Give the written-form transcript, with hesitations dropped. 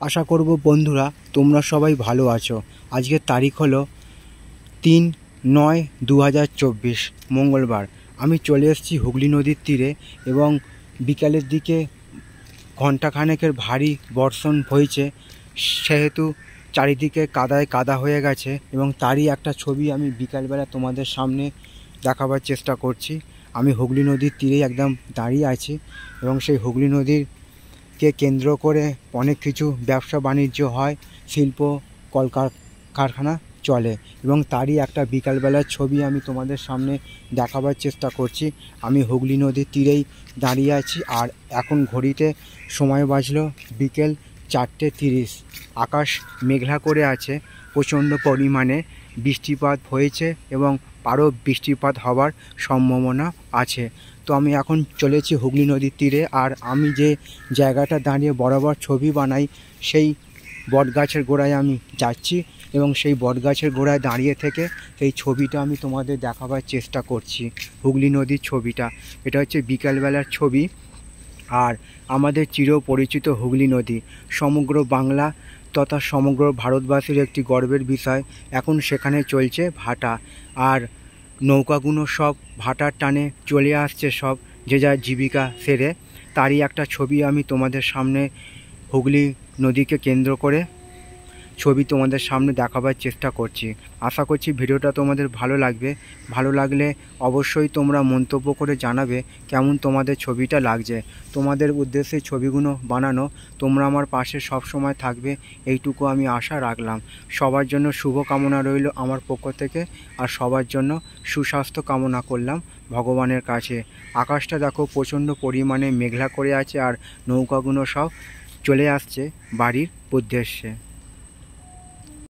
আশা করব বন্ধুরা তোমরা সবাই ভালো আছো। আজকের তারিখ হলো ৩-৯-২০২৪ মঙ্গলবার। আমি চলে এসেছি হুগলি নদীর তীরে এবং বিকালের দিকে ঘণ্টাখানেকের ভারী বর্ষণ হয়েছে, সেহেতু চারিদিকে কাদায় কাদা হয়ে গেছে এবং তারই একটা ছবি আমি বিকালবেলা তোমাদের সামনে দেখাবার চেষ্টা করছি। আমি হুগলি নদীর তীরেই একদম দাঁড়িয়ে আছি এবং সেই হুগলি নদীরকে কেন্দ্র করে অনেক কিছু ব্যবসা বাণিজ্য হয়, শিল্প কারখানা চলে এবং তারই একটা বিকালবেলার ছবি আমি তোমাদের সামনে দেখাবার চেষ্টা করছি। আমি হুগলি নদীর তীরেই দাঁড়িয়ে আছি আর এখন ঘড়িতে সময় বাজলো বিকেল 4:30। আকাশ মেঘলা করে আছে, প্রচণ্ড পরিমাণে বৃষ্টিপাত হয়েছে এবং আরও বৃষ্টিপাত হওয়ার সম্ভাবনা আছে। তো আমি এখন চলেছি হুগলি নদীর তীরে, আর আমি যে জায়গাটা দাঁড়িয়ে বরাবর ছবি বানাই সেই বটগাছের গোড়ায় আমি যাচ্ছি এবং সেই বটগাছের গোড়ায় দাঁড়িয়ে থেকে সেই ছবিটা আমি তোমাদের দেখাবার চেষ্টা করছি। হুগলি নদীর ছবিটা, এটা হচ্ছে বিকালবেলার ছবি। আর আমাদের চিরপরিচিত হুগলি নদী সমগ্র বাংলা তথা সমগ্র ভারতবাসীর একটি গর্বের বিষয়। এখন সেখানে চলছে ভাটা, আর নৌকাগুলো সব ভাটার টানে চলে আসছে, সব যে যার জীবিকা সেরে। তারই একটা ছবি আমি তোমাদের সামনে হুগলি নদীকে কেন্দ্র করে ছবি তোমাদের সামনে দেখাবার চেষ্টা করছি। আশা করছি ভিডিওটা তোমাদের ভালো লাগবে। ভালো লাগলে অবশ্যই তোমরা মন্তব্য করে জানাবে কেমন তোমাদের ছবিটা লাগছে। তোমাদের উদ্দেশ্যে ছবিগুলো বানানো, তোমরা আমার পাশে সব সময় থাকবে এইটুকু আমি আশা রাখলাম। সবার জন্য শুভ কামনা রইল আমার পক্ষ থেকে, আর সবার জন্য সুস্বাস্থ্য কামনা করলাম ভগবানের কাছে। আকাশটা দেখো প্রচণ্ড পরিমাণে মেঘলা করে আছে আর নৌকাগুলো সব চলে আসছে বাড়ির উদ্দেশ্যে।